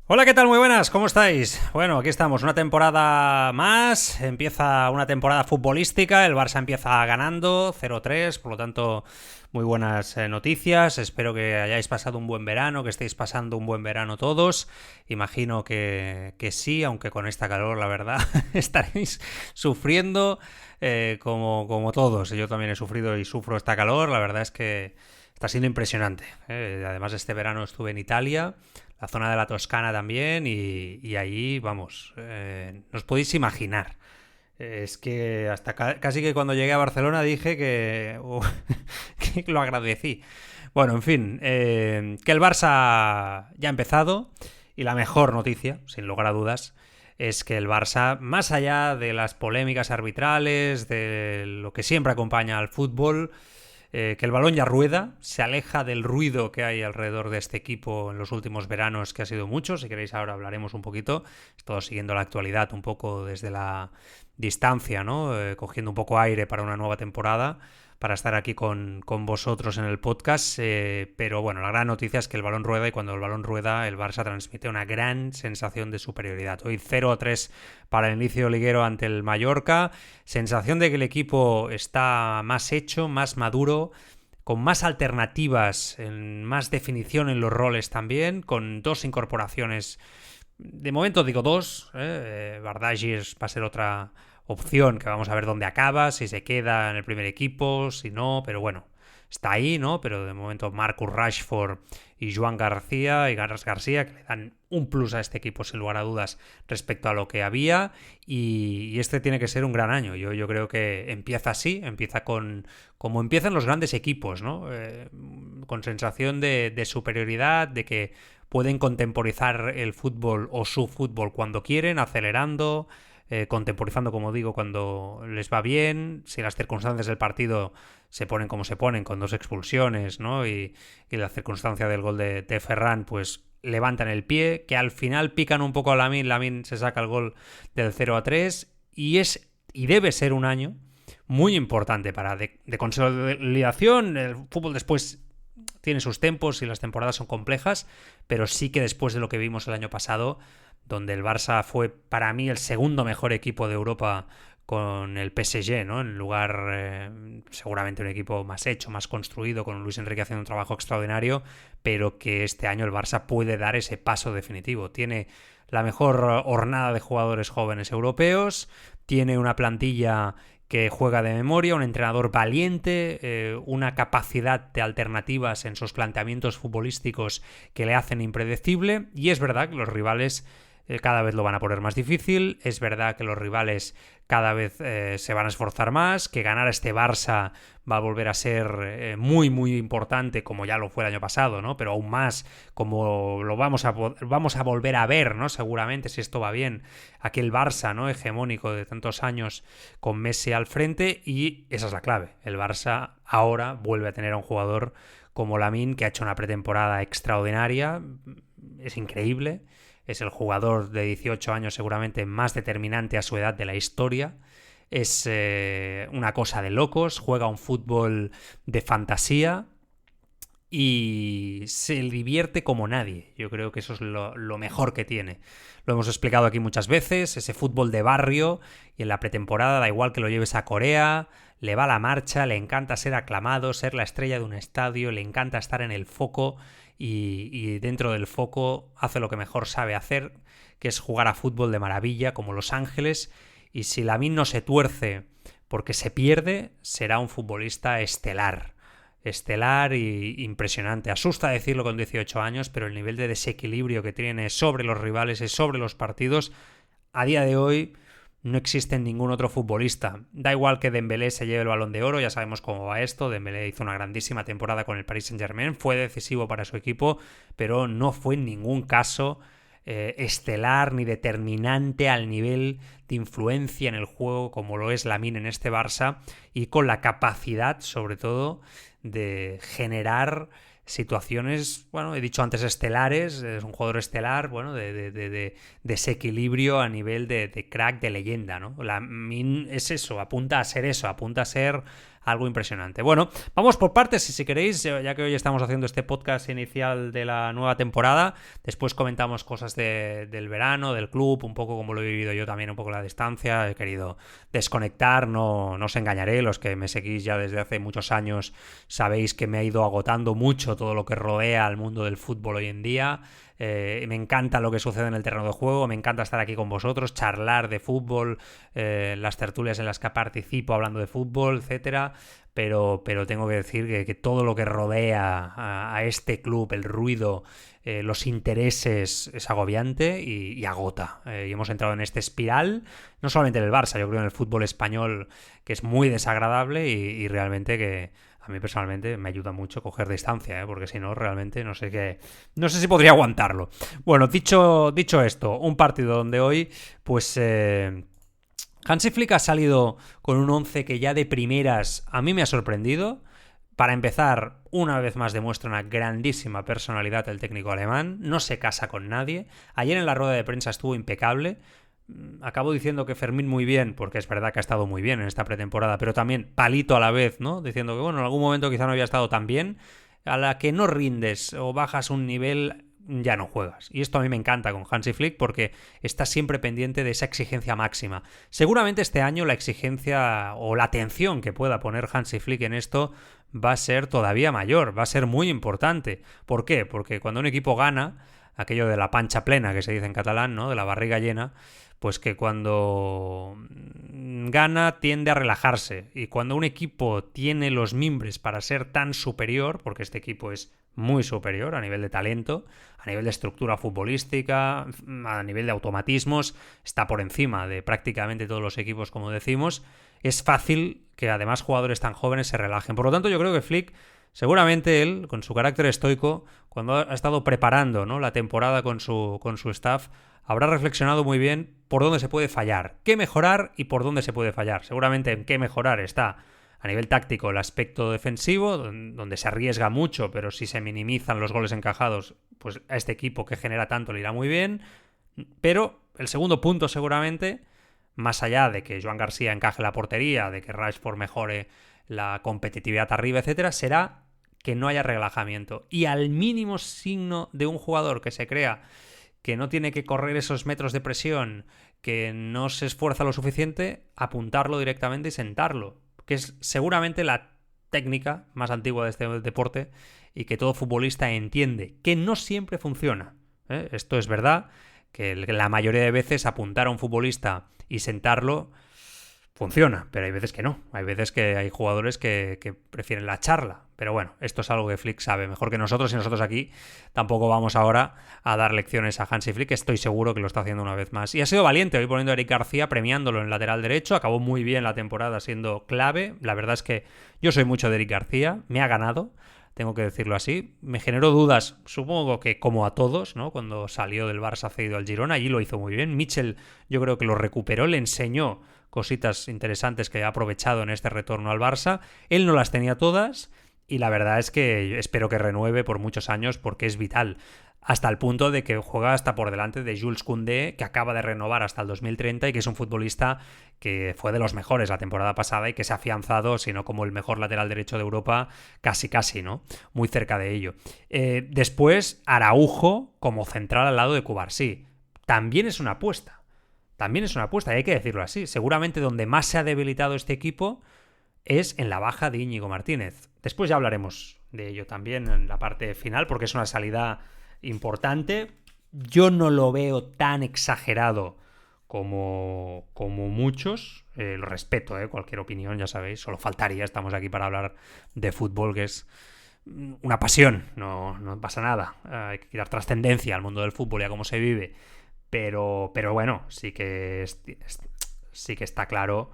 Hola, ¿qué tal? Muy buenas, ¿cómo estáis? Bueno, aquí estamos, una temporada más, empieza una temporada futbolística, el Barça empieza ganando 0-3, por lo tanto, muy buenas noticias, espero que hayáis pasado un buen verano, que estéis pasando un buen verano todos, imagino que sí, aunque con esta calor, la verdad, estaréis sufriendo como todos, yo también he sufrido y sufro esta calor, la verdad es que está siendo impresionante, además este verano estuve en Italia, la zona de la Toscana también, y allí, vamos, no os podéis imaginar. Es que hasta casi que cuando llegué a Barcelona dije que lo agradecí. Bueno, en fin, que el Barça ya ha empezado y la mejor noticia, sin lugar a dudas, es que el Barça, más allá de las polémicas arbitrales, de lo que siempre acompaña al fútbol, que el balón ya rueda, se aleja del ruido que hay alrededor de este equipo en los últimos veranos, que ha sido mucho. Si queréis ahora hablaremos un poquito. He estado siguiendo la actualidad un poco desde la distancia, ¿no? Cogiendo un poco aire para una nueva temporada, para estar aquí con vosotros en el podcast. Pero bueno, la gran noticia es que el balón rueda y cuando el balón rueda el Barça transmite una gran sensación de superioridad. Hoy 0-3 para el inicio liguero ante el Mallorca. Sensación de que el equipo está más hecho, más maduro, con más alternativas, en más definición en los roles también, con dos incorporaciones. De momento digo dos. Bardagis va a ser otra opción que vamos a ver dónde acaba, si se queda en el primer equipo, si no, pero bueno, está ahí, ¿no? Pero de momento Marcus Rashford y Joan García y Garras García, que le dan un plus a este equipo sin lugar a dudas respecto a lo que había, y este tiene que ser un gran año. Yo creo que empieza así, empieza como empiezan los grandes equipos, ¿no? Con sensación de superioridad, de que pueden contemporizar el fútbol o su fútbol cuando quieren, acelerando, contemporizando, como digo, cuando les va bien, si las circunstancias del partido se ponen como se ponen, con dos expulsiones, ¿no? Y la circunstancia del gol de Ferran, pues levantan el pie, que al final pican un poco a Lamine se saca el gol del 0-3 y debe ser un año muy importante para de consolidación. El fútbol después tiene sus tempos y las temporadas son complejas, pero sí que después de lo que vimos el año pasado, donde el Barça fue para mí el segundo mejor equipo de Europa con el PSG, ¿no? En lugar, seguramente un equipo más hecho, más construido, con Luis Enrique haciendo un trabajo extraordinario, pero que este año el Barça puede dar ese paso definitivo. Tiene la mejor hornada de jugadores jóvenes europeos, tiene una plantilla que juega de memoria, un entrenador valiente, una capacidad de alternativas en sus planteamientos futbolísticos que le hacen impredecible, y es verdad que los rivales cada vez lo van a poner más difícil, es verdad que los rivales cada vez se van a esforzar más, que ganar a este Barça va a volver a ser muy muy importante, como ya lo fue el año pasado, ¿no? Pero aún más, como lo vamos a volver a ver, ¿no? Seguramente, si esto va bien, aquel Barça, ¿no? Hegemónico de tantos años con Messi al frente, y esa es la clave. El Barça ahora vuelve a tener a un jugador como Lamine, que ha hecho una pretemporada extraordinaria, es increíble. Es el jugador de 18 años seguramente más determinante a su edad de la historia. Es una cosa de locos, juega un fútbol de fantasía y se divierte como nadie. Yo creo que eso es lo mejor que tiene. Lo hemos explicado aquí muchas veces, ese fútbol de barrio, y en la pretemporada da igual que lo lleves a Corea, le va la marcha, le encanta ser aclamado, ser la estrella de un estadio, le encanta estar en el foco, y dentro del foco hace lo que mejor sabe hacer, que es jugar a fútbol de maravilla como Los Ángeles, y si Lamine no se tuerce porque se pierde, será un futbolista estelar y impresionante. Asusta decirlo con 18 años, pero el nivel de desequilibrio que tiene sobre los rivales y sobre los partidos, a día de hoy no existe en ningún otro futbolista. Da igual que Dembélé se lleve el Balón de Oro, ya sabemos cómo va esto. Dembélé hizo una grandísima temporada con el Paris Saint-Germain, fue decisivo para su equipo, pero no fue en ningún caso estelar ni determinante al nivel de influencia en el juego como lo es Lamine en este Barça, y con la capacidad, sobre todo, de generar situaciones, bueno, he dicho antes estelares, es un jugador estelar, bueno, de desequilibrio a nivel de crack, de leyenda, ¿no? Lamine es eso, apunta a ser algo impresionante. Bueno, vamos por partes, si queréis, ya que hoy estamos haciendo este podcast inicial de la nueva temporada. Después comentamos cosas del verano, del club, un poco como lo he vivido yo también, un poco la distancia. He querido desconectar, no os engañaré, los que me seguís ya desde hace muchos años sabéis que me ha ido agotando mucho todo lo que rodea al mundo del fútbol hoy en día. Me encanta lo que sucede en el terreno de juego, me encanta estar aquí con vosotros, charlar de fútbol, las tertulias en las que participo hablando de fútbol, etcétera. Pero tengo que decir que todo lo que rodea a este club, el ruido, los intereses, es agobiante y agota. Y hemos entrado en esta espiral, no solamente en el Barça, yo creo en el fútbol español, que es muy desagradable y realmente que a mí personalmente me ayuda mucho coger distancia, porque si no, realmente no sé si podría aguantarlo. Bueno, dicho esto, un partido donde hoy, pues Hansi Flick ha salido con un 11 que ya de primeras a mí me ha sorprendido. Para empezar, una vez más demuestra una grandísima personalidad el técnico alemán, no se casa con nadie. Ayer en la rueda de prensa estuvo impecable. Acabo diciendo que Fermín muy bien, porque es verdad que ha estado muy bien en esta pretemporada, pero también palito a la vez, ¿no? Diciendo que, bueno, en algún momento quizá no había estado tan bien. A la que no rindes o bajas un nivel, ya no juegas. Y esto a mí me encanta con Hansi Flick porque está siempre pendiente de esa exigencia máxima. Seguramente este año la exigencia o la atención que pueda poner Hansi Flick en esto va a ser todavía mayor, va a ser muy importante. ¿Por qué? Porque cuando un equipo gana, aquello de la pancha plena que se dice en catalán, ¿no? De la barriga llena, pues que cuando gana tiende a relajarse. Y cuando un equipo tiene los mimbres para ser tan superior, porque este equipo es muy superior a nivel de talento, a nivel de estructura futbolística, a nivel de automatismos, está por encima de prácticamente todos los equipos, como decimos, es fácil que además jugadores tan jóvenes se relajen. Por lo tanto, yo creo que Flick, seguramente él, con su carácter estoico, cuando ha estado preparando, ¿no?, la temporada con su staff, habrá reflexionado muy bien por dónde se puede fallar, qué mejorar y por dónde se puede fallar. Seguramente en qué mejorar está a nivel táctico el aspecto defensivo, donde se arriesga mucho, pero si se minimizan los goles encajados, pues a este equipo que genera tanto le irá muy bien. Pero el segundo punto seguramente, más allá de que Joan García encaje la portería, de que Rashford mejore la competitividad arriba, etcétera, será que no haya relajamiento. Y al mínimo signo de un jugador que se crea que no tiene que correr esos metros de presión, que no se esfuerza lo suficiente, apuntarlo directamente y sentarlo, que es seguramente la técnica más antigua de este deporte y que todo futbolista entiende, que no siempre funciona. Esto es verdad, que la mayoría de veces apuntar a un futbolista y sentarlo funciona, pero hay veces que no. Hay veces que hay jugadores que prefieren la charla. Pero bueno, esto es algo que Flick sabe mejor que nosotros y nosotros aquí tampoco vamos ahora a dar lecciones a Hansi Flick, que estoy seguro que lo está haciendo una vez más. Y ha sido valiente hoy poniendo a Eric García, premiándolo en lateral derecho. Acabó muy bien la temporada siendo clave. La verdad es que yo soy mucho de Eric García. Me ha ganado, tengo que decirlo así. Me generó dudas, supongo que como a todos, ¿no? Cuando salió del Barça cedido al Girona, allí lo hizo muy bien. Mitchell yo creo que lo recuperó, le enseñó cositas interesantes que ha aprovechado en este retorno al Barça. Él no las tenía todas y la verdad es que espero que renueve por muchos años porque es vital. Hasta el punto de que juega hasta por delante de Jules Koundé, que acaba de renovar hasta el 2030 y que es un futbolista que fue de los mejores la temporada pasada y que se ha afianzado, si no como el mejor lateral derecho de Europa, casi, ¿no? Muy cerca de ello. Después, Araujo como central al lado de Cubarsí. También es una apuesta. También es una apuesta, y hay que decirlo así. Seguramente donde más se ha debilitado este equipo es en la baja de Íñigo Martínez. Después ya hablaremos de ello también en la parte final, porque es una salida importante. Yo no lo veo tan exagerado como muchos. Lo respeto, cualquier opinión, ya sabéis. Solo faltaría, estamos aquí para hablar de fútbol, que es una pasión. No pasa nada. Hay que dar trascendencia al mundo del fútbol y a cómo se vive. Pero bueno, sí que está claro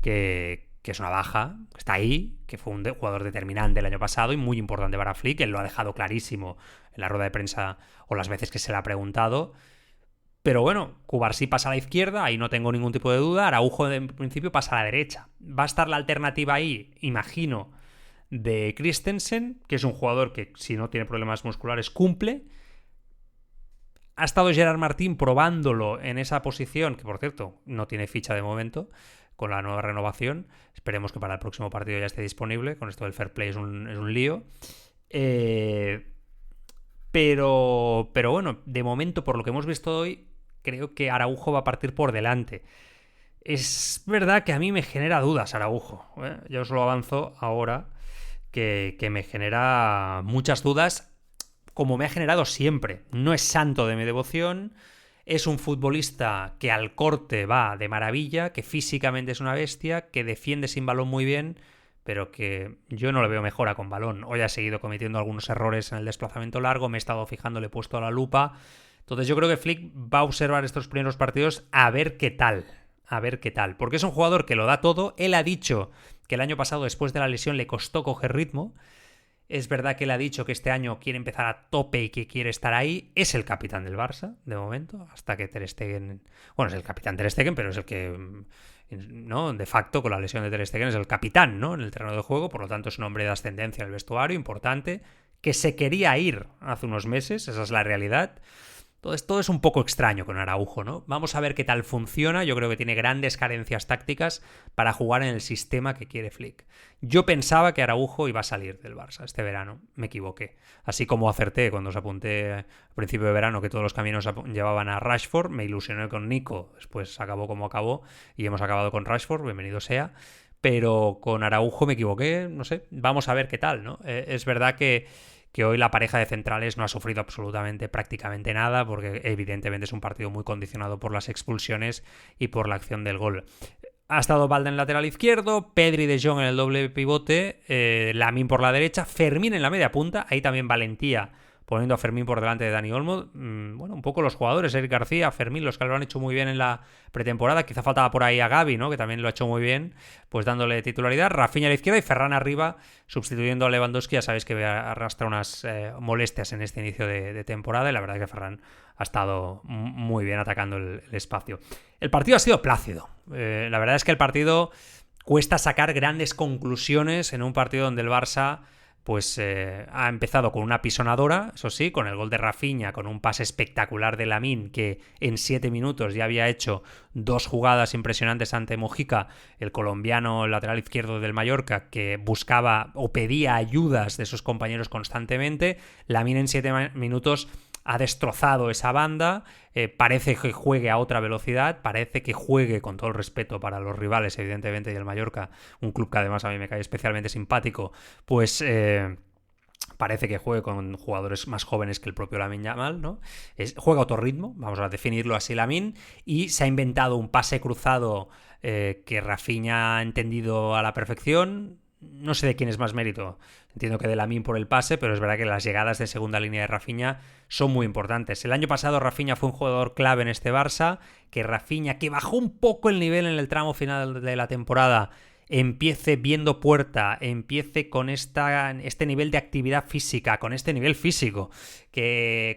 que es una baja, que está ahí, que fue un jugador determinante el año pasado y muy importante para Flick. Él lo ha dejado clarísimo en la rueda de prensa o las veces que se le ha preguntado. Pero bueno, Cubarsí pasa a la izquierda, ahí no tengo ningún tipo de duda. Araujo en principio pasa a la derecha. Va a estar la alternativa ahí, imagino, de Christensen, que es un jugador que si no tiene problemas musculares cumple. Ha estado Gerard Martín probándolo en esa posición, que por cierto no tiene ficha de momento, con la nueva renovación. Esperemos que para el próximo partido ya esté disponible. Con esto del fair play es un lío. Pero bueno, de momento, por lo que hemos visto hoy, creo que Araujo va a partir por delante. Es verdad que a mí me genera dudas Araujo. Ya os lo avanzo ahora, que me genera muchas dudas, como me ha generado siempre. No es santo de mi devoción. Es un futbolista que al corte va de maravilla, que físicamente es una bestia, que defiende sin balón muy bien, pero que yo no le veo mejora con balón. Hoy ha seguido cometiendo algunos errores en el desplazamiento largo, me he estado fijando, le he puesto a la lupa. Entonces yo creo que Flick va a observar estos primeros partidos a ver qué tal. A ver qué tal. Porque es un jugador que lo da todo. Él ha dicho que el año pasado, después de la lesión, le costó coger ritmo. Es verdad que él ha dicho que este año quiere empezar a tope y que quiere estar ahí. Es el capitán del Barça, de momento, hasta que Ter Stegen... Bueno, es el capitán Ter Stegen, pero es el que... ¿no? De facto, con la lesión de Ter Stegen es el capitán, ¿no? En el terreno de juego, por lo tanto es un hombre de ascendencia en el vestuario, importante, que se quería ir hace unos meses, esa es la realidad. Entonces todo es un poco extraño con Araujo, ¿no? Vamos a ver qué tal funciona. Yo creo que tiene grandes carencias tácticas para jugar en el sistema que quiere Flick. Yo pensaba que Araujo iba a salir del Barça este verano. Me equivoqué. Así como acerté cuando os apunté al principio de verano que todos los caminos llevaban a Rashford. Me ilusioné con Nico. Después acabó como acabó y hemos acabado con Rashford. Bienvenido sea. Pero con Araujo me equivoqué. No sé. Vamos a ver qué tal, ¿no? Es verdad que hoy la pareja de centrales no ha sufrido absolutamente prácticamente nada, porque evidentemente es un partido muy condicionado por las expulsiones y por la acción del gol. Ha estado Balde en el lateral izquierdo, Pedri de Jong en el doble pivote, Lamine por la derecha, Fermín en la media punta, ahí también valentía poniendo a Fermín por delante de Dani Olmo. Bueno, un poco los jugadores, Eric García, Fermín, los que lo han hecho muy bien en la pretemporada. Quizá faltaba por ahí a Gavi, ¿no? Que también lo ha hecho muy bien, pues dándole titularidad. Rafinha a la izquierda y Ferran arriba, sustituyendo a Lewandowski. Ya sabéis que arrastra unas molestias en este inicio de temporada y la verdad es que Ferran ha estado muy bien atacando el espacio. El partido ha sido plácido. La verdad es que el partido cuesta sacar grandes conclusiones en un partido donde el Barça pues ha empezado con una pisonadora, eso sí, con el gol de Rafinha, con un pase espectacular de Lamine, que en 7 minutos ya había hecho 2 jugadas impresionantes ante Mojica, el colombiano, el lateral izquierdo del Mallorca, que buscaba o pedía ayudas de sus compañeros constantemente. Lamine en 7 minutos ha destrozado esa banda, parece que juegue a otra velocidad, parece que juegue, con todo el respeto para los rivales, evidentemente, y el Mallorca, un club que además a mí me cae especialmente simpático, pues parece que juegue con jugadores más jóvenes que el propio Lamine Yamal, ¿no? Juega a otro ritmo, vamos a definirlo así, Lamine, y se ha inventado un pase cruzado que Rafinha ha entendido a la perfección. No sé de quién es más mérito. Entiendo que de Lamine por el pase, pero es verdad que las llegadas de segunda línea de Rafinha son muy importantes. El año pasado Rafinha fue un jugador clave en este Barça, que Rafinha, que bajó un poco el nivel en el tramo final de la temporada, empiece viendo puerta, empiece con este nivel de actividad física, con este nivel físico,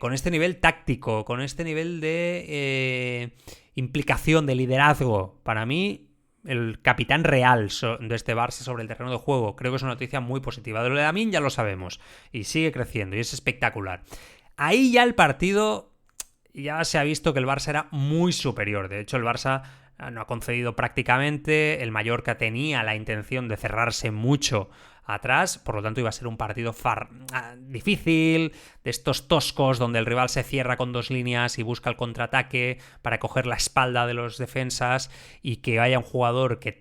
con este nivel táctico, con este nivel de implicación, de liderazgo. Para mí, el capitán real de este Barça sobre el terreno de juego. Creo que es una noticia muy positiva. De lo de Lamine ya lo sabemos. Y sigue creciendo y es espectacular. Ahí ya el partido ya se ha visto que el Barça era muy superior. De hecho, el Barça no ha concedido prácticamente. El Mallorca tenía la intención de cerrarse mucho atrás, por lo tanto iba a ser un partido difícil, de estos toscos donde el rival se cierra con 2 líneas y busca el contraataque para coger la espalda de los defensas y que haya un jugador que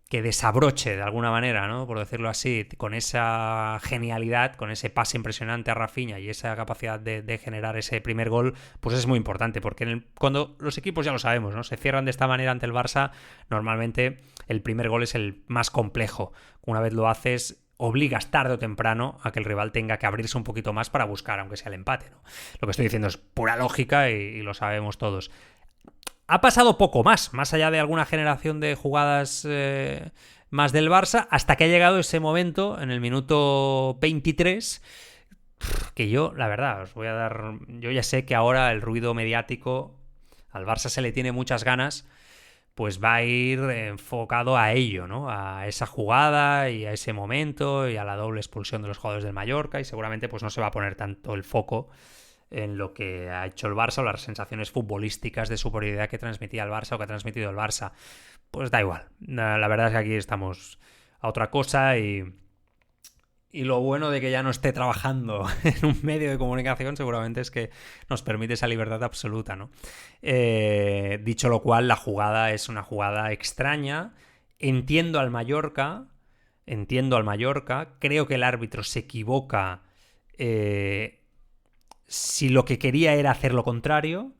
que desabroche de alguna manera, ¿no? Por decirlo así, con esa genialidad, con ese pase impresionante a Rafinha y esa capacidad de generar ese primer gol, pues es muy importante, porque cuando los equipos, ya lo sabemos, ¿no? Se cierran de esta manera ante el Barça, normalmente el primer gol es el más complejo. Una vez lo haces, obligas tarde o temprano a que el rival tenga que abrirse un poquito más para buscar, aunque sea el empate, ¿no? Lo que estoy diciendo es pura lógica y lo sabemos todos. Ha pasado poco más allá de alguna generación de jugadas más del Barça, hasta que ha llegado ese momento, en el minuto 23, que yo, la verdad, os voy a dar... Yo ya sé que ahora el ruido mediático, al Barça se le tiene muchas ganas, pues va a ir enfocado a ello, ¿no? A esa jugada y a ese momento y a la doble expulsión de los jugadores del Mallorca, y seguramente pues no se va a poner tanto el foco en lo que ha hecho el Barça o las sensaciones futbolísticas de superioridad que transmitía el Barça o que ha transmitido el Barça. Pues da igual. La verdad es que aquí estamos a otra cosa y lo bueno de que ya no esté trabajando en un medio de comunicación seguramente es que nos permite esa libertad absoluta, ¿no? Dicho lo cual, la jugada es una jugada extraña. Entiendo al Mallorca, creo que el árbitro se equivoca si lo que quería era hacer lo contrario,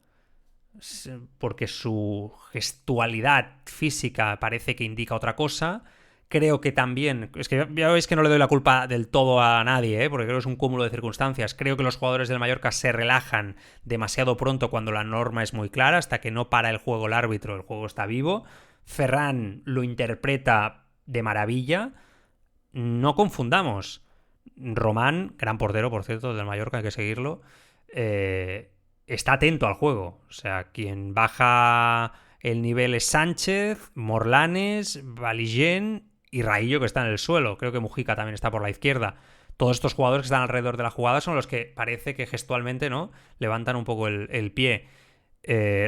porque su gestualidad física parece que indica otra cosa. Creo que también, es que ya veis que no le doy la culpa del todo a nadie, porque creo que es un cúmulo de circunstancias. Creo que los jugadores del Mallorca se relajan demasiado pronto cuando la norma es muy clara, hasta que no para el juego el árbitro, el juego está vivo. Ferran lo interpreta de maravilla. No confundamos. Román, gran portero, por cierto, del Mallorca, hay que seguirlo, está atento al juego. O sea, quien baja el nivel es Sánchez, Morlanes, Valigén y Raillo, que está en el suelo. Creo que Mujica también está por la izquierda. Todos estos jugadores que están alrededor de la jugada son los que parece que gestualmente, ¿no?, levantan un poco el pie.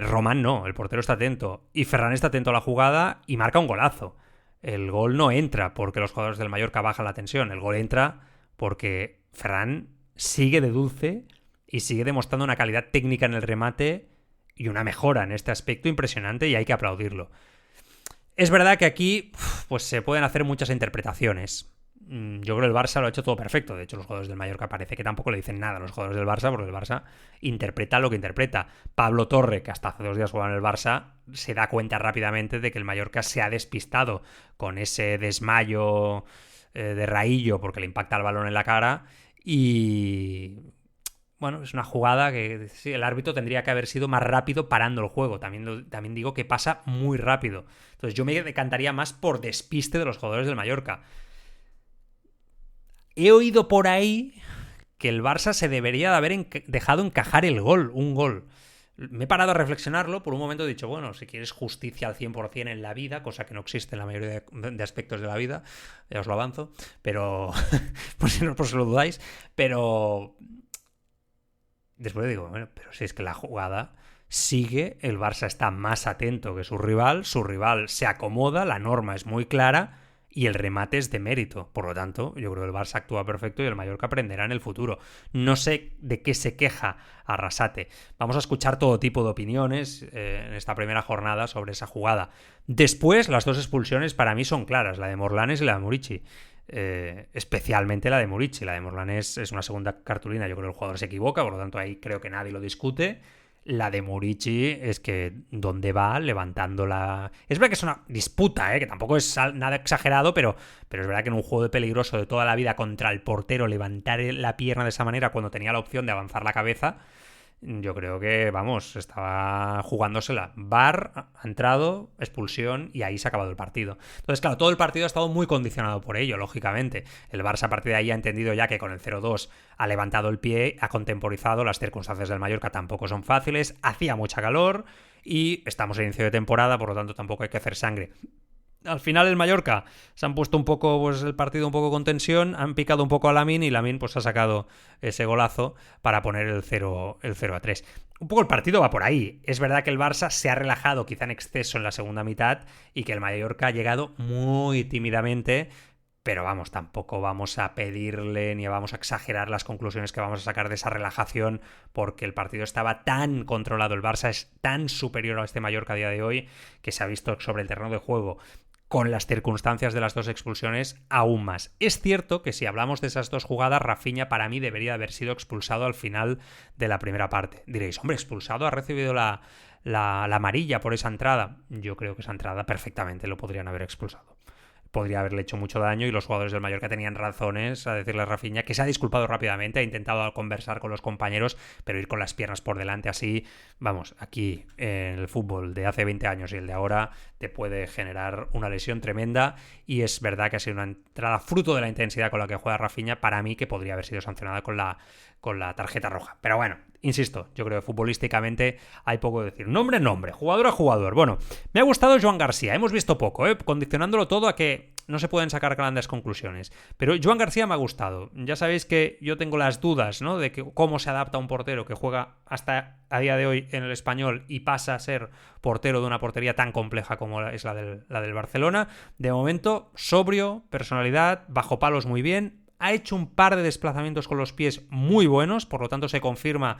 Román no, el portero está atento. Y Ferran está atento a la jugada y marca un golazo. El gol no entra porque los jugadores del Mallorca bajan la tensión. El gol entra porque Ferran sigue de dulce y sigue demostrando una calidad técnica en el remate y una mejora en este aspecto impresionante, y hay que aplaudirlo. Es verdad que aquí pues se pueden hacer muchas interpretaciones. Yo creo que el Barça lo ha hecho todo perfecto. De hecho, los jugadores del Mallorca parece que tampoco le dicen nada a los jugadores del Barça, porque el Barça interpreta lo que interpreta. Pablo Torre, que hasta hace 2 días jugaba en el Barça, se da cuenta rápidamente de que el Mallorca se ha despistado con ese desmayo de Raillo porque le impacta el balón en la cara. Y bueno, es una jugada que sí, el árbitro tendría que haber sido más rápido parando el juego. También digo que pasa muy rápido. Entonces yo me decantaría más por despiste de los jugadores del Mallorca. He oído por ahí que el Barça se debería de haber dejado encajar un gol. Me he parado a reflexionarlo, por un momento he dicho, bueno, si quieres justicia al 100% en la vida, cosa que no existe en la mayoría de aspectos de la vida, ya os lo avanzo, pero por si lo dudáis, pero después digo, bueno, pero si es que la jugada sigue, el Barça está más atento que su rival se acomoda, la norma es muy clara y el remate es de mérito. Por lo tanto, yo creo que el Barça actúa perfecto y el Mallorca aprenderá en el futuro. No sé de qué se queja Arrasate. Vamos a escuchar todo tipo de opiniones en esta primera jornada sobre esa jugada. Después, las 2 expulsiones para mí son claras, la de Morlanes y la de Murici. Especialmente la de Murici. La de Morlanes es una segunda cartulina. Yo creo que el jugador se equivoca, por lo tanto ahí creo que nadie lo discute. La de Murici es que donde va levantando la... Es verdad que es una disputa, que tampoco es nada exagerado, pero es verdad que en un juego de peligroso de toda la vida contra el portero, levantar la pierna de esa manera cuando tenía la opción de avanzar la cabeza, yo creo que, vamos, estaba jugándosela. VAR, ha entrado, expulsión y ahí se ha acabado el partido. Entonces, claro, todo el partido ha estado muy condicionado por ello, lógicamente. El Barça a partir de ahí ha entendido ya que con el 0-2 ha levantado el pie, ha contemporizado, las circunstancias del Mallorca tampoco son fáciles, hacía mucha calor y estamos en inicio de temporada, por lo tanto tampoco hay que hacer sangre. Al final el Mallorca se han puesto un poco, pues el partido un poco con tensión, han picado un poco a Lamine y Lamine pues ha sacado ese golazo para poner el 0-3. Un poco el partido va por ahí. Es verdad que el Barça se ha relajado quizá en exceso en la segunda mitad y que el Mallorca ha llegado muy tímidamente, pero vamos, tampoco vamos a pedirle ni vamos a exagerar las conclusiones que vamos a sacar de esa relajación, porque el partido estaba tan controlado, el Barça es tan superior a este Mallorca a día de hoy que se ha visto sobre el terreno de juego, con las circunstancias de las 2 expulsiones, aún más. Es cierto que si hablamos de esas 2 jugadas, Rafinha para mí debería haber sido expulsado al final de la primera parte. Diréis, hombre, expulsado, ha recibido la amarilla por esa entrada. Yo creo que esa entrada perfectamente lo podrían haber expulsado. Podría haberle hecho mucho daño y los jugadores del Mallorca tenían razones a decirle a Rafinha, que se ha disculpado rápidamente, ha intentado conversar con los compañeros, pero ir con las piernas por delante así, vamos, aquí en el fútbol de hace 20 años y el de ahora te puede generar una lesión tremenda, y es verdad que ha sido una entrada fruto de la intensidad con la que juega Rafinha, para mí que podría haber sido sancionada con con la tarjeta roja. Pero bueno, insisto, yo creo que futbolísticamente hay poco que decir. Nombre, jugador a jugador. Bueno, me ha gustado Joan García, hemos visto poco, condicionándolo todo a que no se pueden sacar grandes conclusiones. Pero Joan García me ha gustado. Ya sabéis que yo tengo las dudas, ¿no?, de cómo se adapta un portero que juega hasta a día de hoy en el Español y pasa a ser portero de una portería tan compleja como es la del Barcelona. De momento, sobrio, personalidad, bajo palos muy bien. Ha hecho un par de desplazamientos con los pies muy buenos, por lo tanto se confirma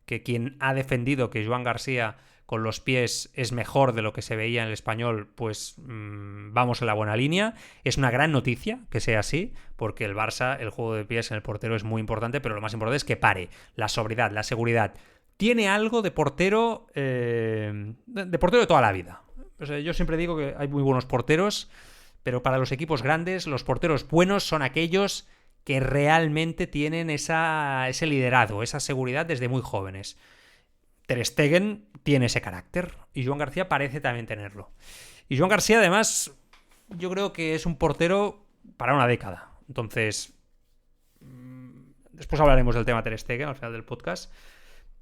que quien ha defendido que Joan García con los pies es mejor de lo que se veía en el Español, pues vamos en la buena línea. Es una gran noticia que sea así, porque el Barça, el juego de pies en el portero es muy importante, pero lo más importante es que pare, la sobriedad, la seguridad. Tiene algo de portero de toda la vida. O sea, yo siempre digo que hay muy buenos porteros, pero para los equipos grandes, los porteros buenos son aquellos que realmente tienen ese liderazgo, esa seguridad desde muy jóvenes. Ter Stegen tiene ese carácter y Joan García parece también tenerlo. Y Joan García, además, yo creo que es un portero para una década. Entonces, después hablaremos del tema Ter Stegen al final del podcast.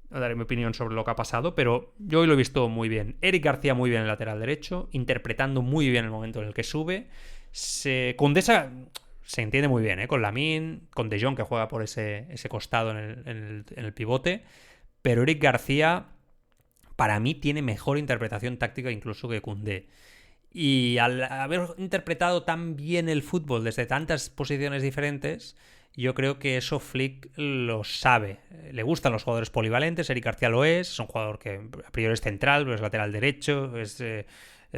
Daré mi opinión sobre lo que ha pasado, pero yo hoy lo he visto muy bien. Eric García muy bien en el lateral derecho, interpretando muy bien el momento en el que sube. Condesa se entiende muy bien, con Lamine, con De Jong, que juega por ese costado en el pivote. Pero Eric García, para mí, tiene mejor interpretación táctica incluso que Koundé. Y al haber interpretado tan bien el fútbol desde tantas posiciones diferentes, yo creo que eso Flick lo sabe. Le gustan los jugadores polivalentes, Eric García lo es un jugador que a priori es central, pero es lateral derecho, es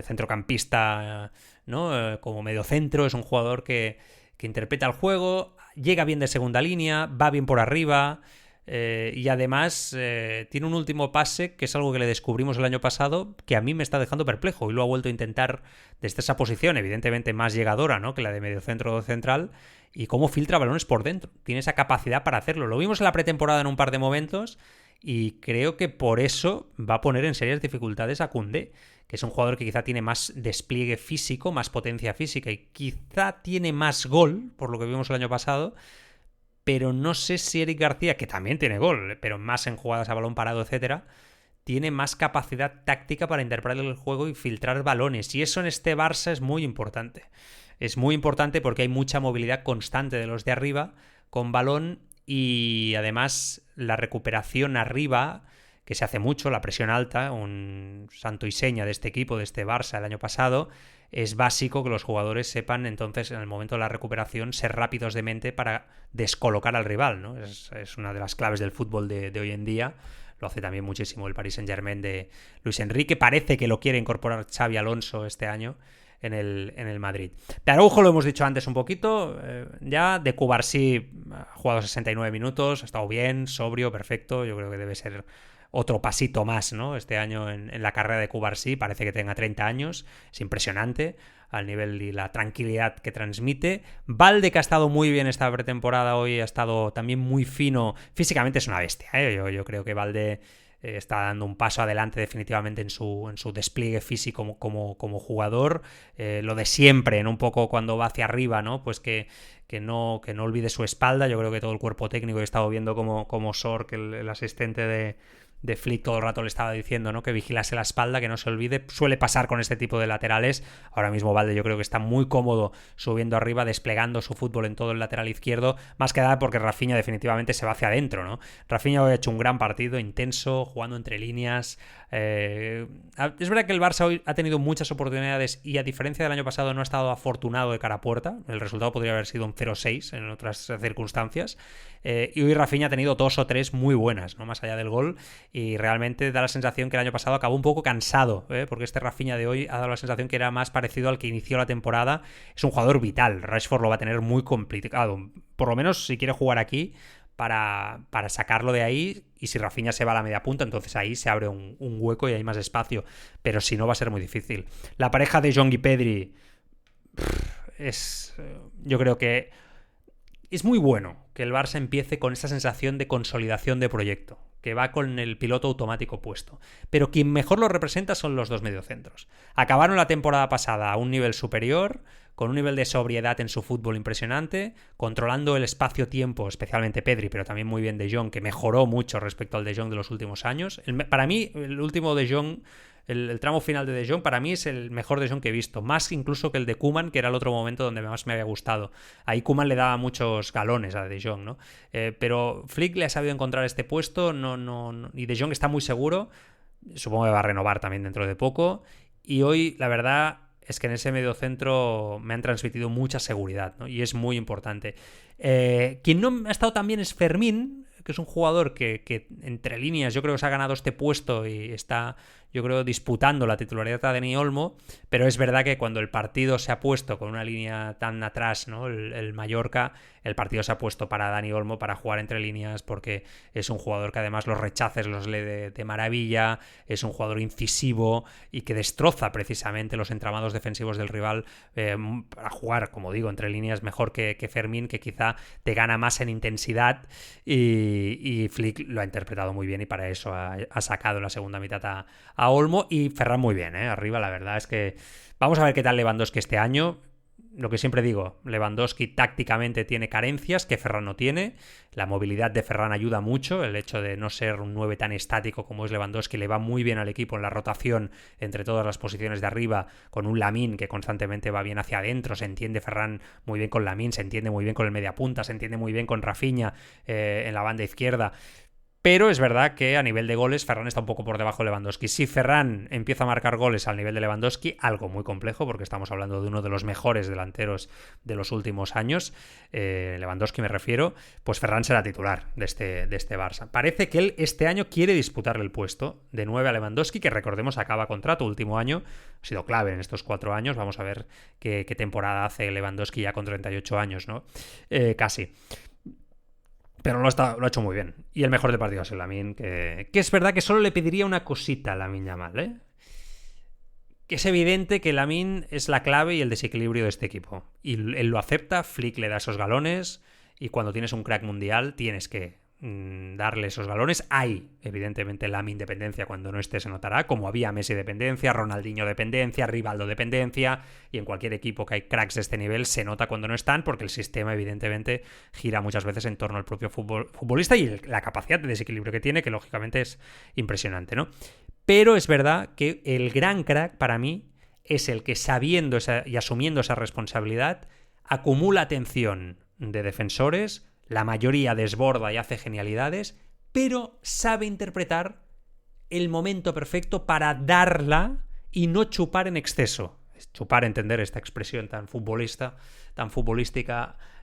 centrocampista, ¿no? Como mediocentro, es un jugador que interpreta el juego, llega bien de segunda línea, va bien por arriba. Y además tiene un último pase que es algo que le descubrimos el año pasado, que a mí me está dejando perplejo y lo ha vuelto a intentar desde esa posición, evidentemente más llegadora, ¿no?, que la de mediocentro o central, y cómo filtra balones por dentro. Tiene esa capacidad para hacerlo. Lo vimos en la pretemporada en un par de momentos y creo que por eso va a poner en serias dificultades a Koundé, que es un jugador que quizá tiene más despliegue físico, más potencia física y quizá tiene más gol, por lo que vimos el año pasado. Pero no sé si Eric García, que también tiene gol, pero más en jugadas a balón parado, etcétera, tiene más capacidad táctica para interpretar el juego y filtrar balones. Y eso en este Barça es muy importante. Es muy importante porque hay mucha movilidad constante de los de arriba con balón y además la recuperación arriba, que se hace mucho, la presión alta, un santo y seña de este equipo, de este Barça el año pasado. Es básico que los jugadores sepan entonces en el momento de la recuperación ser rápidos de mente para descolocar al rival, ¿no? Es una de las claves del fútbol de hoy en día. Lo hace también muchísimo el Paris Saint-Germain de Luis Enrique. Parece que lo quiere incorporar Xabi Alonso este año en el Madrid. De Araujo lo hemos dicho antes un poquito, ya. De Cubarsí ha jugado 69 minutos, ha estado bien, sobrio, perfecto. Yo creo que debe ser otro pasito más, ¿no?, este año en la carrera de Cubarsí. Parece que tenga 30 años, es impresionante al nivel y la tranquilidad que transmite. Balde, que ha estado muy bien esta pretemporada, hoy ha estado también muy fino, físicamente es una bestia, yo creo que Balde está dando un paso adelante definitivamente en su despliegue físico como jugador. Lo de siempre, ¿no?, un poco cuando va hacia arriba, ¿no?, pues que no olvide su espalda. Yo creo que todo el cuerpo técnico, he estado viendo como Sork, el asistente de Flick, todo el rato le estaba diciendo, ¿no?, que vigilase la espalda, que no se olvide. Suele pasar con este tipo de laterales. Ahora mismo Balde yo creo que está muy cómodo subiendo arriba, desplegando su fútbol en todo el lateral izquierdo, más que nada porque Rafinha definitivamente se va hacia adentro, ¿no? Rafinha hoy ha hecho un gran partido, intenso, jugando entre líneas. Es verdad que el Barça hoy ha tenido muchas oportunidades y, a diferencia del año pasado, no ha estado afortunado de cara a puerta. El resultado podría haber sido un 0-6 en otras circunstancias. Y hoy Rafinha ha tenido 2 o 3 muy buenas, ¿no?, más allá del gol, y realmente da la sensación que el año pasado acabó un poco cansado, porque este Rafinha de hoy ha dado la sensación que era más parecido al que inició la temporada. Es un jugador vital, Rashford lo va a tener muy complicado, por lo menos si quiere jugar aquí, para sacarlo de ahí, y si Rafinha se va a la media punta, entonces ahí se abre un hueco y hay más espacio, pero si no va a ser muy difícil. La pareja de Jong y Pedri yo creo que es muy bueno que el Barça empiece con esa sensación de consolidación de proyecto, que va con el piloto automático puesto. Pero quien mejor lo representa son los dos mediocentros. Acabaron la temporada pasada a un nivel superior, con un nivel de sobriedad en su fútbol impresionante, controlando el espacio-tiempo, especialmente Pedri, pero también muy bien De Jong, que mejoró mucho respecto al De Jong de los últimos años. Para mí, el último De Jong, el tramo final de De Jong, para mí es el mejor De Jong que he visto, más incluso que el de Koeman, que era el otro momento donde más me había gustado. Ahí Koeman le daba muchos galones a De Jong, ¿no? Pero Flick le ha sabido encontrar este puesto, y De Jong está muy seguro, supongo que va a renovar también dentro de poco, y hoy, la verdad, es que en ese mediocentro me han transmitido mucha seguridad, ¿no? Y es muy importante. Quien no ha estado tan bien es Fermín, que es un jugador que entre líneas yo creo que se ha ganado este puesto y está, yo creo, disputando la titularidad a Dani Olmo, pero es verdad que cuando el partido se ha puesto con una línea tan atrás, ¿no? El Mallorca, el partido se ha puesto para Dani Olmo, para jugar entre líneas, porque es un jugador que además los rechaces los lee de maravilla, es un jugador incisivo y que destroza precisamente los entramados defensivos del rival para jugar, como digo, entre líneas mejor que Fermín, que quizá te gana más en intensidad, y Flick lo ha interpretado muy bien y para eso ha sacado la segunda mitad a Olmo, y Ferran muy bien, arriba. La verdad es que vamos a ver qué tal Lewandowski este año. Lo que siempre digo, Lewandowski tácticamente tiene carencias que Ferran no tiene. La movilidad de Ferran ayuda mucho. El hecho de no ser un 9 tan estático como es Lewandowski le va muy bien al equipo en la rotación entre todas las posiciones de arriba, con un Lamine que constantemente va bien hacia adentro. Se entiende Ferran muy bien con Lamine, se entiende muy bien con el mediapunta, se entiende muy bien con Rafinha en la banda izquierda. Pero es verdad que a nivel de goles Ferran está un poco por debajo de Lewandowski. Si Ferran empieza a marcar goles al nivel de Lewandowski, algo muy complejo porque estamos hablando de uno de los mejores delanteros de los últimos años, Lewandowski me refiero, pues Ferran será titular de este Barça. Parece que él este año quiere disputarle el puesto de 9 a Lewandowski, que recordemos acaba contrato, último año, ha sido clave en estos 4 años. Vamos a ver qué temporada hace Lewandowski ya con 38 años, ¿no? Casi. Pero lo ha hecho muy bien. Y el mejor del partido es el Lamine, que es verdad que solo le pediría una cosita a Lamine Yamal, ¿eh? Que es evidente que Lamine es la clave y el desequilibrio de este equipo. Y él lo acepta, Flick le da esos galones, y cuando tienes un crack mundial tienes que darle esos galones. Hay, evidentemente, Lamine dependencia, cuando no esté se notará, como había Messi dependencia, Ronaldinho dependencia, Rivaldo dependencia, y en cualquier equipo que hay cracks de este nivel se nota cuando no están, porque el sistema evidentemente gira muchas veces en torno al propio futbolista y la capacidad de desequilibrio que tiene, que lógicamente es impresionante, ¿no? Pero es verdad que el gran crack para mí es el que, sabiendo y asumiendo esa responsabilidad, acumula atención de defensores, la mayoría desborda y hace genialidades, pero sabe interpretar el momento perfecto para darla y no chupar en exceso. Chupar, entender esta expresión tan futbolística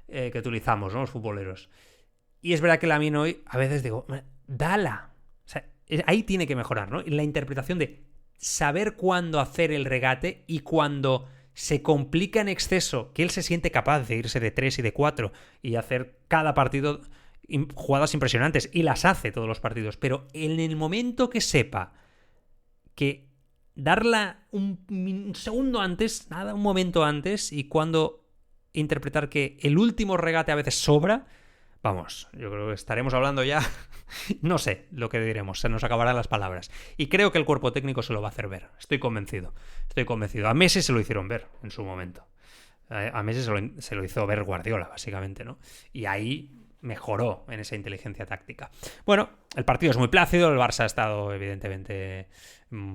que utilizamos, ¿no?, los futboleros. Y es verdad que Lamine hoy, a veces digo, dala. O sea, ahí tiene que mejorar, ¿no? La interpretación de saber cuándo hacer el regate y cuándo se complica en exceso, que él se siente capaz de irse de 3 y de 4 y hacer cada partido jugadas impresionantes, y las hace todos los partidos, pero en el momento que sepa que darla un segundo antes, nada, un momento antes, y cuando interpretar que el último regate a veces sobra, vamos, yo creo que estaremos hablando ya, no sé lo que diremos, se nos acabarán las palabras. Y creo que el cuerpo técnico se lo va a hacer ver, estoy convencido. A Messi se lo hicieron ver en su momento. A Messi se lo hizo ver Guardiola, básicamente, ¿no? Y ahí mejoró en esa inteligencia táctica. Bueno, el partido es muy plácido, el Barça ha estado, evidentemente,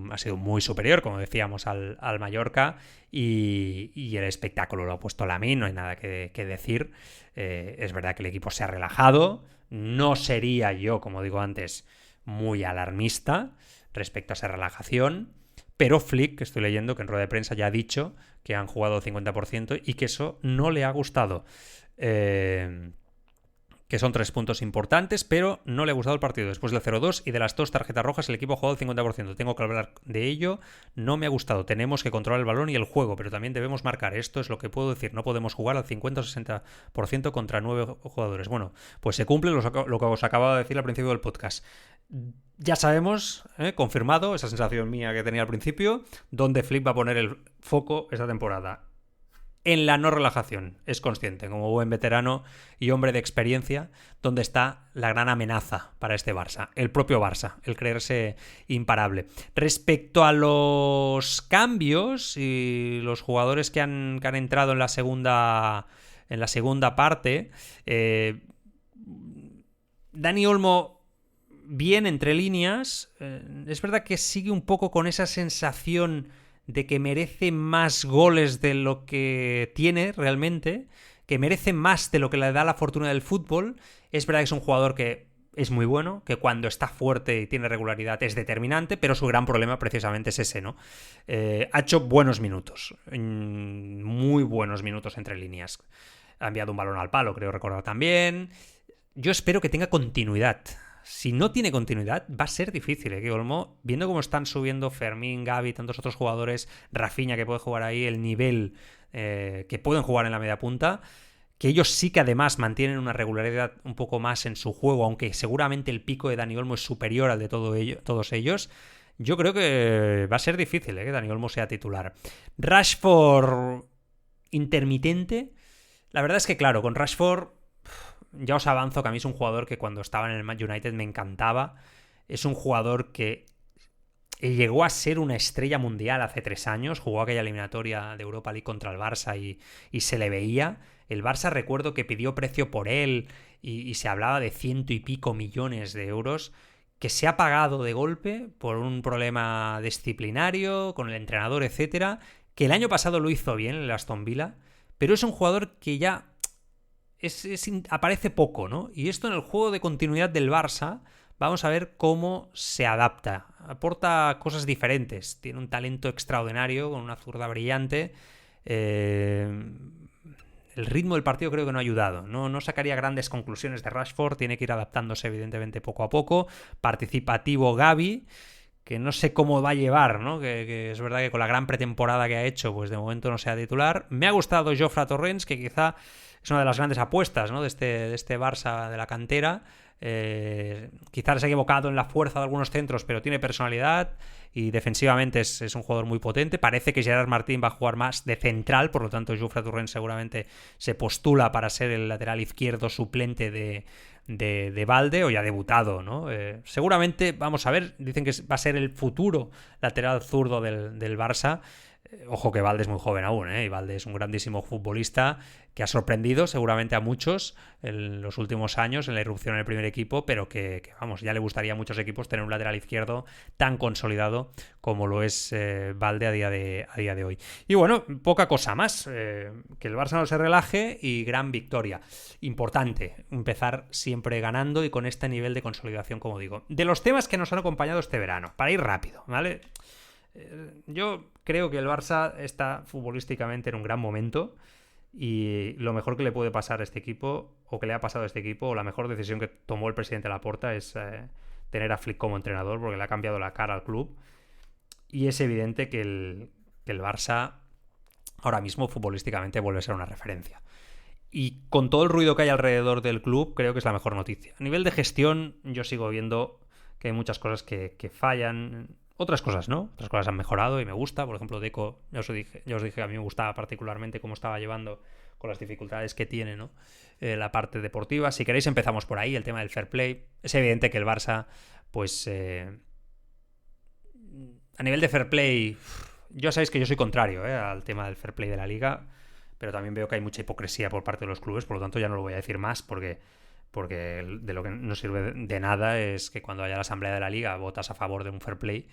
ha sido muy superior, como decíamos, al Mallorca, y el espectáculo lo ha puesto Lamine, no hay nada que decir. Es verdad que el equipo se ha relajado, no sería yo, como digo antes, muy alarmista respecto a esa relajación, pero Flick, que estoy leyendo que en rueda de prensa ya ha dicho que han jugado 50% y que eso no le ha gustado. Que son 3 puntos importantes, pero no le ha gustado el partido. Después del 0-2 y de las 2 tarjetas rojas, el equipo ha jugado el 50%. Tengo que hablar de ello, no me ha gustado. Tenemos que controlar el balón y el juego, pero también debemos marcar. Esto es lo que puedo decir. No podemos jugar al 50 o 60% contra 9 jugadores. Bueno, pues se cumple lo que os acababa de decir al principio del podcast. Ya sabemos, confirmado, esa sensación mía que tenía al principio, dónde Flick va a poner el foco esta temporada. en la no relajación. Es consciente, como buen veterano y hombre de experiencia, dónde está la gran amenaza para este Barça. El propio Barça, el creerse imparable. Respecto a los cambios y los jugadores que han entrado en la segunda parte, Dani Olmo bien entre líneas. Es verdad que sigue un poco con esa sensación de que merece más goles de lo que tiene realmente, que merece más de lo que le da la fortuna del fútbol. Es verdad que es un jugador que es muy bueno, que cuando está fuerte y tiene regularidad es determinante, pero su gran problema precisamente es ese, ¿no? Ha hecho buenos minutos, muy buenos minutos entre líneas. Ha enviado un balón al palo, creo recordar también. Yo espero que tenga continuidad. Si no tiene continuidad, va a ser difícil, que Olmo, viendo cómo están subiendo Fermín, Gavi, tantos otros jugadores, Rafinha que puede jugar ahí, el nivel que pueden jugar en la media punta, que ellos sí que además mantienen una regularidad un poco más en su juego, aunque seguramente el pico de Dani Olmo es superior al de todos ellos. Yo creo que va a ser difícil que Dani Olmo sea titular. Rashford intermitente. La verdad es que, claro, con Rashford ya os avanzo que a mí es un jugador que cuando estaba en el Man United me encantaba. Es un jugador que llegó a ser una estrella mundial hace 3 años. Jugó aquella eliminatoria de Europa League contra el Barça y se le veía. El Barça recuerdo que pidió precio por él y se hablaba de 100 y pico millones de euros, que se ha pagado de golpe por un problema disciplinario con el entrenador, etcétera, que el año pasado lo hizo bien en el Aston Villa, pero es un jugador que ya aparece poco, ¿no? Y esto en el juego de continuidad del Barça, vamos a ver cómo se adapta. Aporta cosas diferentes. Tiene un talento extraordinario, con una zurda brillante. El ritmo del partido creo que no ha ayudado. No sacaría grandes conclusiones de Rashford. Tiene que ir adaptándose, evidentemente, poco a poco. Participativo Gavi, que no sé cómo va a llevar, ¿no? Que es verdad que con la gran pretemporada que ha hecho, pues de momento no sea titular. Me ha gustado Jofre Torrens, que quizá es una de las grandes apuestas, ¿no? de este Barça de la cantera. Quizás se ha equivocado en la fuerza de algunos centros, pero tiene personalidad y defensivamente es un jugador muy potente. Parece que Gerard Martín va a jugar más de central, por lo tanto Jofre Torrens seguramente se postula para ser el lateral izquierdo suplente de Balde, o ya debutado, ¿no? Seguramente, vamos a ver, dicen que va a ser el futuro lateral zurdo del Barça. Ojo que Balde es muy joven aún, y Balde es un grandísimo futbolista que ha sorprendido seguramente a muchos en los últimos años en la irrupción en el primer equipo, pero que vamos, ya le gustaría a muchos equipos tener un lateral izquierdo tan consolidado como lo es Balde a día de hoy. Y bueno, poca cosa más, que el Barça no se relaje y gran victoria. Importante empezar siempre ganando y con este nivel de consolidación, como digo. De los temas que nos han acompañado este verano, para ir rápido, ¿vale? Yo creo que el Barça está futbolísticamente en un gran momento y lo mejor que le puede pasar a este equipo, o que le ha pasado a este equipo, o la mejor decisión que tomó el presidente Laporta es tener a Flick como entrenador, porque le ha cambiado la cara al club. Y es evidente que el Barça ahora mismo futbolísticamente vuelve a ser una referencia. Y con todo el ruido que hay alrededor del club, creo que es la mejor noticia. A nivel de gestión, yo sigo viendo que hay muchas cosas que fallan. Otras cosas no, otras cosas han mejorado y me gusta. Por ejemplo, Deco, ya os dije que a mí me gustaba particularmente cómo estaba llevando con las dificultades que tiene, ¿no? La parte deportiva. Si queréis empezamos por ahí, el tema del fair play. Es evidente que el Barça, pues a nivel de fair play, ya sabéis que yo soy contrario al tema del fair play de la liga, pero también veo que hay mucha hipocresía por parte de los clubes, por lo tanto ya no lo voy a decir más porque de lo que no sirve de nada es que cuando haya la asamblea de la liga votas a favor de un fair play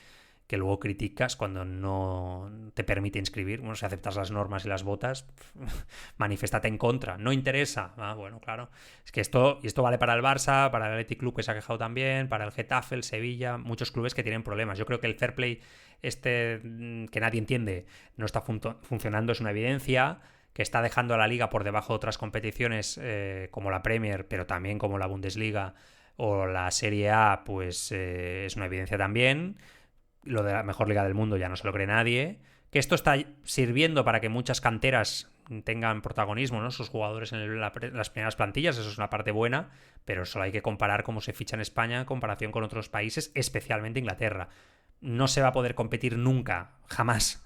que luego criticas cuando no te permite inscribir. Bueno, si aceptas las normas y las votas, manifiéstate en contra. No interesa. Bueno, claro. Es que esto vale para el Barça, para el Athletic Club, que se ha quejado también, para el Getafe, el Sevilla, muchos clubes que tienen problemas. Yo creo que el fair play que nadie entiende no está funcionando, es una evidencia, que está dejando a la Liga por debajo de otras competiciones como la Premier, pero también como la Bundesliga o la Serie A, pues es una evidencia también. Lo de la mejor liga del mundo ya no se lo cree nadie. Que esto está sirviendo para que muchas canteras tengan protagonismo, ¿no? Sus jugadores en las primeras plantillas, eso es una parte buena, pero solo hay que comparar cómo se ficha en España en comparación con otros países, especialmente Inglaterra. No se va a poder competir nunca, jamás,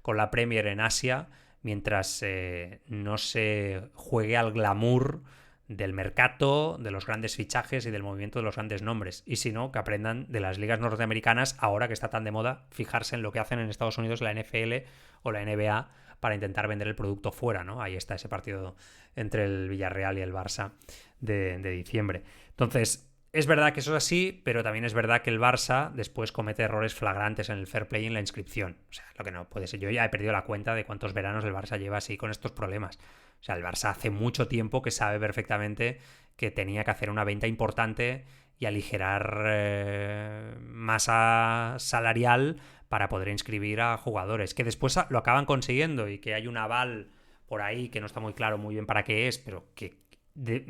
con la Premier en Asia, mientras no se juegue al glamour del mercado, de los grandes fichajes y del movimiento de los grandes nombres. Y si no, que aprendan de las ligas norteamericanas, ahora que está tan de moda fijarse en lo que hacen en Estados Unidos la NFL o la NBA para intentar vender el producto fuera, ¿no? Ahí está ese partido entre el Villarreal y el Barça de diciembre. Entonces, es verdad que eso es así, pero también es verdad que el Barça después comete errores flagrantes en el fair play y en la inscripción. O sea, lo que no puede ser. Yo ya he perdido la cuenta de cuántos veranos el Barça lleva así con estos problemas. O sea, el Barça hace mucho tiempo que sabe perfectamente que tenía que hacer una venta importante y aligerar masa salarial para poder inscribir a jugadores, que después lo acaban consiguiendo y que hay un aval por ahí que no está muy claro muy bien para qué es, pero que,